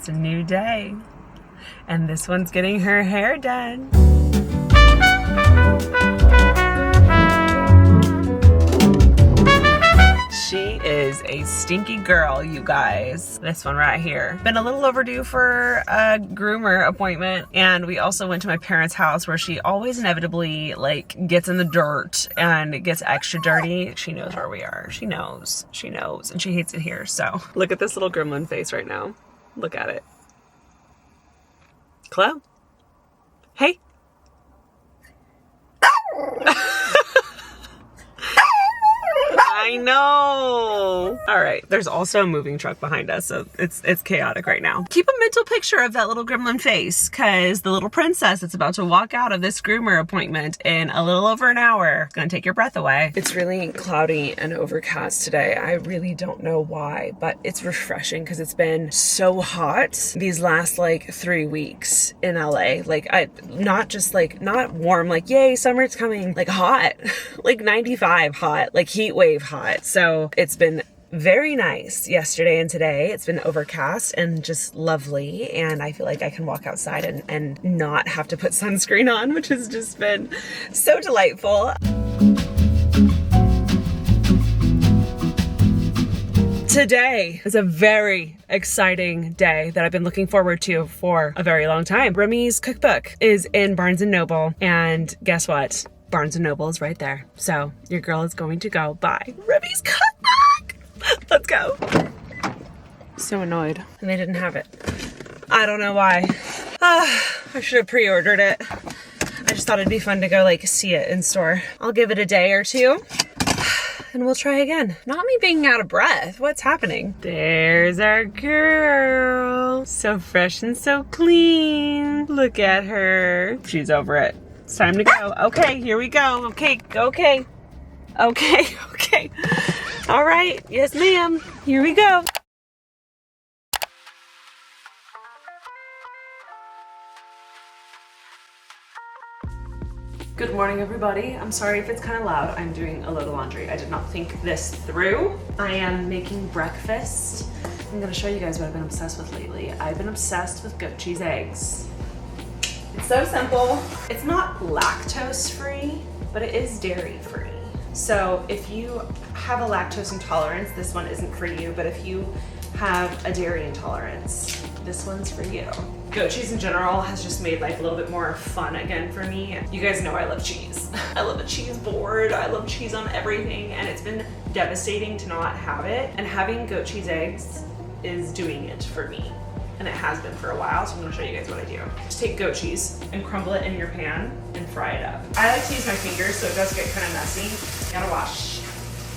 It's a new day. And this one's getting her hair done. She is a stinky girl, you guys. This one right here. Been a little overdue for a groomer appointment. And we also went to my parents' house where she always inevitably like gets in the dirt and gets extra dirty. She knows where we are. She knows. She knows. And she hates it here. So look at this little gremlin face right now. Look at it. Chloe? Hey. I know. All right. There's also a moving truck behind us, so it's chaotic right now. Keep a mental picture of that little gremlin face, because the little princess that's about to walk out of this groomer appointment in a little over an hour is gonna take your breath away. It's really cloudy and overcast today. I really don't know why, but it's refreshing because it's been so hot these last like 3 weeks in LA. Like not warm, like yay, summer's coming, like hot, like 95 hot, like heat wave hot. So it's been very nice yesterday and today. It's been overcast and just lovely, and I feel like I can walk outside and not have to put sunscreen on, which has just been so delightful. Today is a very exciting day that I've been looking forward to for a very long time. Remi's cookbook is in Barnes & Noble, and guess what? Barnes & Noble is right there. So your girl is going to go buy Remi's cookbook. Let's go. So annoyed. And they didn't have it. I don't know why. I should have pre-ordered it. I just thought it'd be fun to go like see it in store. I'll give it a day or two and we'll try again. Not me being out of breath. What's happening? There's our girl. So fresh and so clean. Look at her. She's over it. It's time to go. Okay, here we go. Okay. All right. Yes, ma'am. Here we go. Good morning, everybody. I'm sorry if it's kind of loud. I'm doing a load of laundry. I did not think this through. I am making breakfast. I'm gonna show you guys what I've been obsessed with lately. I've been obsessed with goat cheese eggs. It's so simple. It's not lactose free, but it is dairy free. So if you have a lactose intolerance, this one isn't for you, but if you have a dairy intolerance, this one's for you. Goat cheese in general has just made life a little bit more fun again for me. You guys know I love cheese. I love a cheese board. I love cheese on everything, and it's been devastating to not have it. And having goat cheese eggs is doing it for me. And it has been for a while, so I'm gonna show you guys what I do. Just take goat cheese and crumble it in your pan and fry it up. I like to use my fingers so it does get kind of messy. You gotta wash.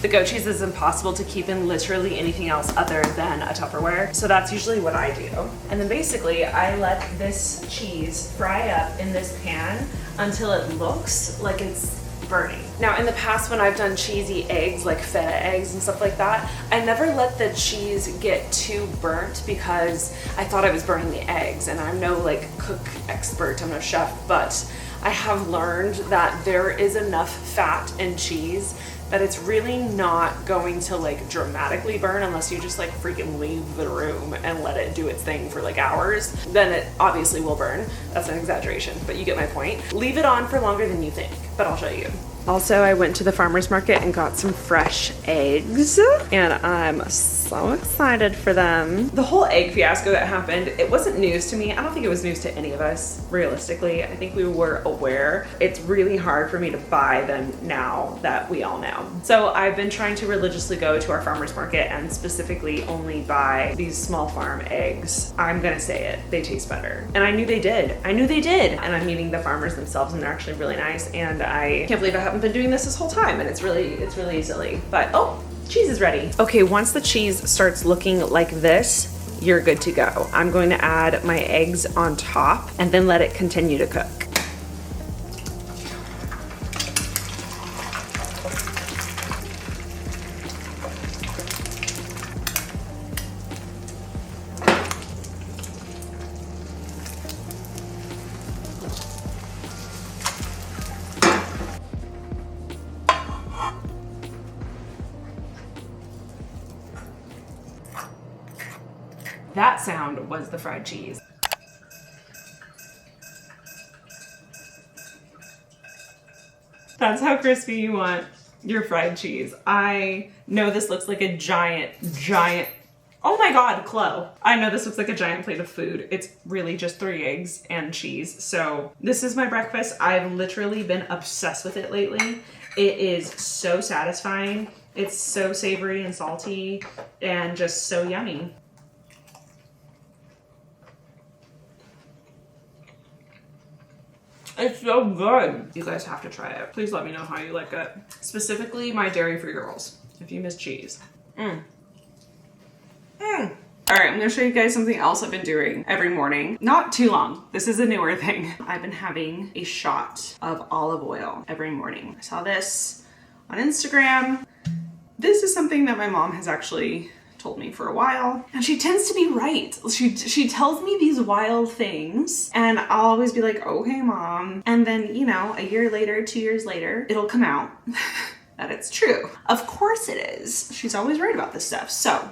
The goat cheese is impossible to keep in literally anything else other than a Tupperware, so that's usually what I do. And then basically, I let this cheese fry up in this pan until it looks like it's burning. Now in the past when I've done cheesy eggs, like feta eggs and stuff like that, I never let the cheese get too burnt because I thought I was burning the eggs, and I'm no like cook expert, I'm no chef, but I have learned that there is enough fat in cheese that it's really not going to like dramatically burn unless you just like freaking leave the room and let it do its thing for like hours. Then it obviously will burn. That's an exaggeration, but you get my point. Leave it on for longer than you think, but I'll show you. Also, I went to the farmer's market and got some fresh eggs, and I'm so excited for them. The whole egg fiasco that happened, it wasn't news to me. I don't think it was news to any of us, realistically. I think we were aware. It's really hard for me to buy them now that we all know. So I've been trying to religiously go to our farmer's market and specifically only buy these small farm eggs. I'm gonna say it, they taste better. And I knew they did. And I'm meeting the farmers themselves, and they're actually really nice, and I can't believe I haven't been doing this whole time, and it's really silly. But oh, cheese is ready. Okay, once the cheese starts looking like this, you're good to go. I'm going to add my eggs on top and then let it continue to cook. That sound was the fried cheese. That's how crispy you want your fried cheese. I know this looks like a giant, oh my God, Chloe. I know this looks like a giant plate of food. It's really just 3 eggs and cheese. So this is my breakfast. I've literally been obsessed with it lately. It is so satisfying. It's so savory and salty and just so yummy. It's so good. You guys have to try it. Please let me know how you like it. Specifically my dairy-free girls, if you miss cheese. All right, I'm gonna show you guys something else I've been doing every morning. Not too long. This is a newer thing. I've been having a shot of olive oil every morning. I saw this on Instagram. This is something that my mom has actually told me for a while, and she tends to be right. She tells me these wild things and I'll always be like, okay, Mom. And then, you know, a year later, 2 years later, it'll come out that it's true. Of course it is. She's always right about this stuff. So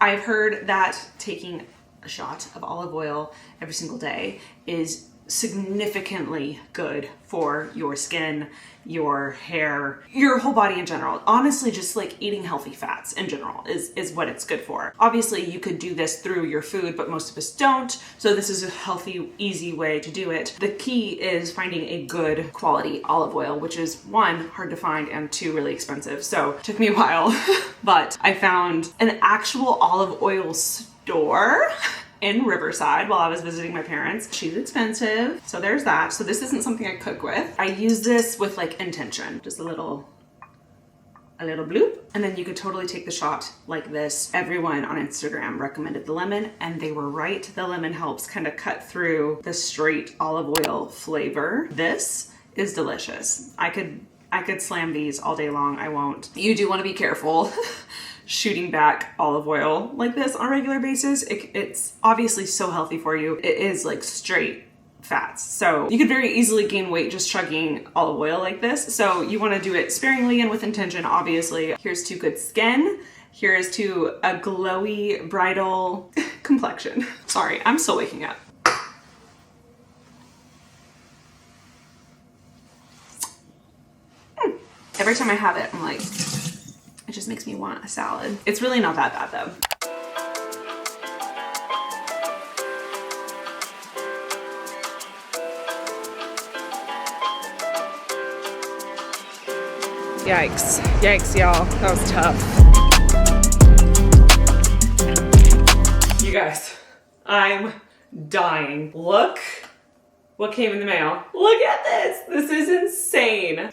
I've heard that taking a shot of olive oil every single day is significantly good for your skin, your hair, your whole body in general. Honestly, just like eating healthy fats in general is what it's good for. Obviously, you could do this through your food, but most of us don't. So this is a healthy, easy way to do it. The key is finding a good quality olive oil, which is 1, hard to find, and 2, really expensive. So it took me a while, but I found an actual olive oil store in Riverside while I was visiting my parents. She's expensive, so there's that. So this isn't something I cook with. I use this with like intention, just a little bloop. And then you could totally take the shot like this. Everyone on Instagram recommended the lemon, and they were right. The lemon helps kind of cut through the straight olive oil flavor. This is delicious. I could slam these all day long. I won't. You do want to be careful shooting back olive oil like this on a regular basis. It's obviously so healthy for you. It is like straight fats. So you could very easily gain weight just chugging olive oil like this. So you want to do it sparingly and with intention, obviously. Here's to good skin. Here's to a glowy bridal complexion. Sorry, I'm still waking up. Every time I have it, I'm like, it just makes me want a salad. It's really not that bad though. Yikes. Yikes, y'all. That was tough. You guys, I'm dying. Look what came in the mail. Look at this. This is insane.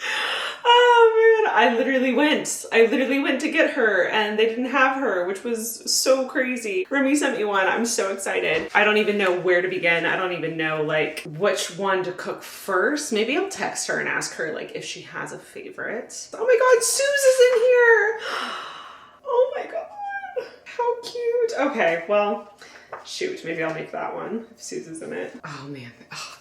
Oh man, I literally went to get her and they didn't have her, which was so crazy. Remi sent me one. I'm so excited. I don't even know where to begin. I don't even know like which one to cook first. Maybe I'll text her and ask her like if she has a favorite. Oh my God, Suze is in here. Oh my God, how cute. Okay, well, shoot, maybe I'll make that one if Suze's in it. Oh man,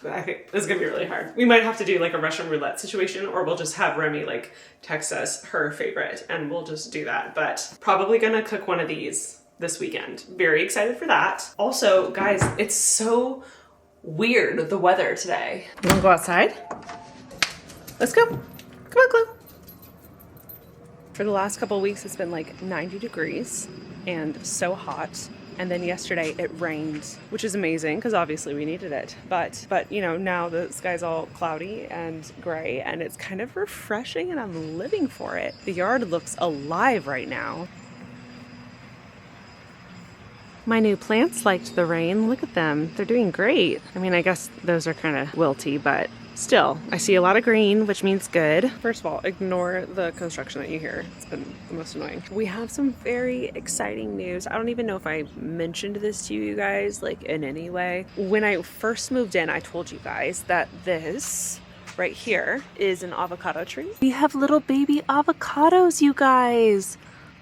I think this is gonna be really hard. We might have to do like a Russian roulette situation, or we'll just have Remi like text us her favorite and we'll just do that. But probably gonna cook one of these this weekend. Very excited for that. Also, guys, it's so weird, the weather today. You wanna go outside? Let's go. Come on, Chloe. For the last couple of weeks, it's been like 90 degrees and so hot. And then yesterday it rained, which is amazing because obviously we needed it. But you know, now the sky's all cloudy and gray and it's kind of refreshing and I'm living for it. The yard looks alive right now. My new plants liked the rain. Look at them. They're doing great. I mean, I guess those are kind of wilty, but still, I see a lot of green, which means good. First of all, ignore the construction that you hear. It's been the most annoying. We have some very exciting news. I don't even know if I mentioned this to you guys, like in any way. When I first moved in, I told you guys that this right here is an avocado tree. We have little baby avocados, you guys.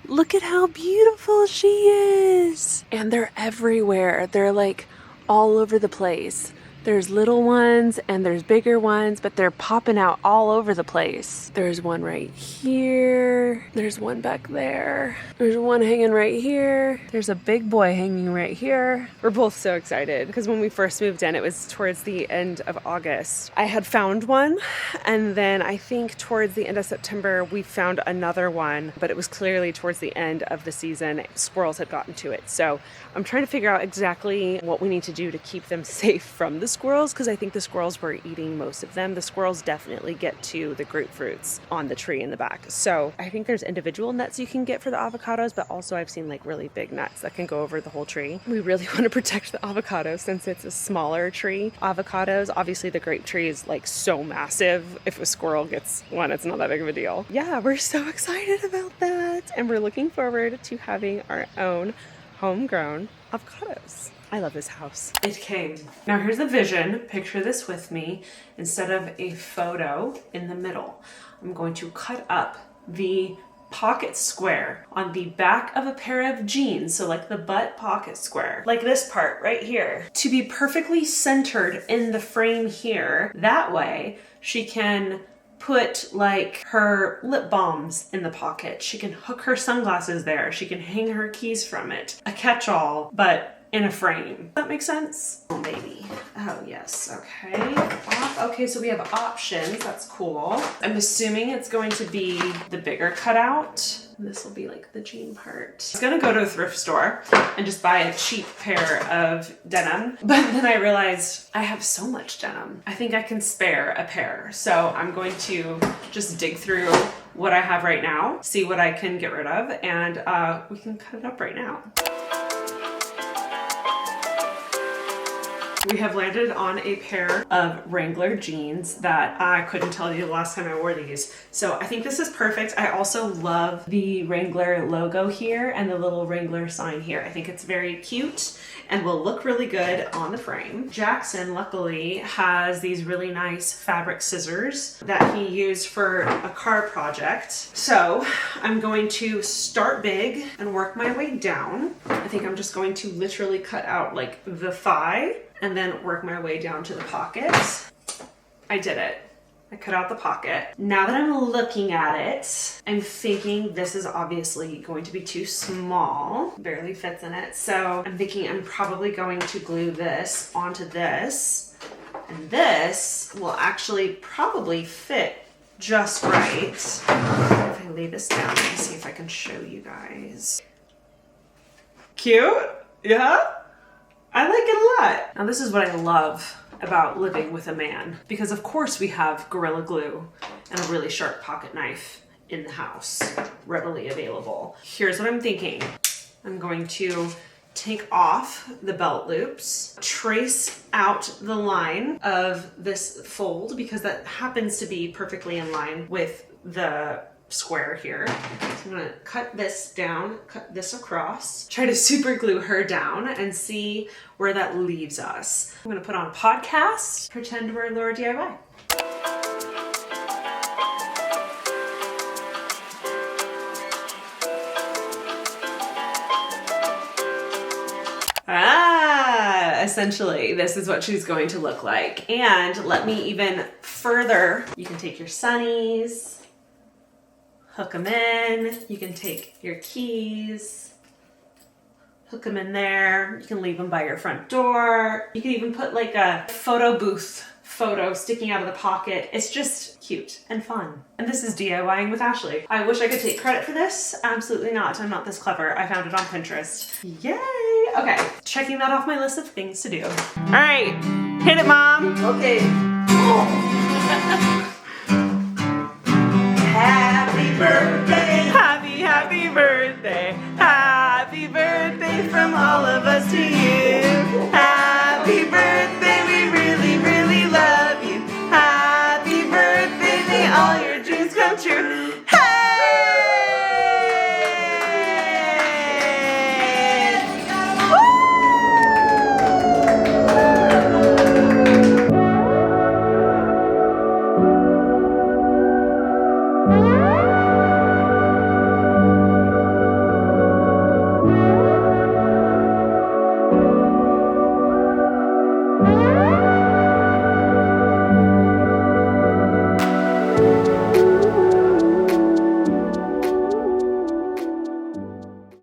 Look at how beautiful she is. And they're everywhere. They're like all over the place. There's little ones and there's bigger ones, but they're popping out all over the place. There's one right here. There's one back there. There's one hanging right here. There's a big boy hanging right here. We're both so excited because when we first moved in, it was towards the end of August. I had found one, and then I think towards the end of September, we found another one, but it was clearly towards the end of the season. Squirrels had gotten to it. So I'm trying to figure out exactly what we need to do to keep them safe from the squirrels, because I think the squirrels were eating most of them. The squirrels definitely get to the grapefruits on the tree in the back. So I think there's individual nuts you can get for the avocados, but also I've seen like really big nuts that can go over the whole tree. We really want to protect the avocado since it's a smaller tree. Avocados, obviously the grape tree is like so massive. If a squirrel gets one, it's not that big of a deal. Yeah, we're so excited about that. And we're looking forward to having our own homegrown avocados. I love this house. It came. Now here's the vision. Picture this with me. Instead of a photo in the middle, I'm going to cut up the pocket square on the back of a pair of jeans, so like the butt pocket square, like this part right here, to be perfectly centered in the frame here. That way she can put like her lip balms in the pocket. She can hook her sunglasses there. She can hang her keys from it. A catch-all, but in a frame. Does that make sense? Oh, maybe. Oh, yes. Okay. Okay, so we have options. That's cool. I'm assuming it's going to be the bigger cutout. This will be like the jean part. I was gonna go to a thrift store and just buy a cheap pair of denim, but then I realized I have so much denim. I think I can spare a pair. So I'm going to just dig through what I have right now, see what I can get rid of, and we can cut it up right now. We have landed on a pair of Wrangler jeans that I couldn't tell you the last time I wore these. So I think this is perfect. I also love the Wrangler logo here and the little Wrangler sign here. I think it's very cute and will look really good on the frame. Jackson, luckily, has these really nice fabric scissors that he used for a car project. So I'm going to start big and work my way down. I think I'm just going to literally cut out like the thigh and then work my way down to the pocket. I did it. I cut out the pocket. Now that I'm looking at it, I'm thinking this is obviously going to be too small. Barely fits in it. So I'm thinking I'm probably going to glue this onto this. And this will actually probably fit just right. If I lay this down, let me see if I can show you guys. Cute? Yeah? I like it a lot. Now this is what I love about living with a man, because of course we have Gorilla Glue and a really sharp pocket knife in the house, readily available. Here's what I'm thinking. I'm going to take off the belt loops, trace out the line of this fold because that happens to be perfectly in line with the square here. So I'm gonna cut this down, cut this across, try to super glue her down and see where that leaves us. I'm gonna put on a podcast, pretend we're Laura DIY. Essentially, this is what she's going to look like. And let me even further, you can take your sunnies, hook them in. You can take your keys, hook them in there. You can leave them by your front door. You can even put like a photo booth photo sticking out of the pocket. It's just cute and fun. And this is DIYing with Ashley. I wish I could take credit for this. Absolutely not. I'm not this clever. I found it on Pinterest. Yay! Okay, checking that off my list of things to do. All right, hit it, Mom. Okay. Happy birthday, happy birthday, happy birthday from all of us to you.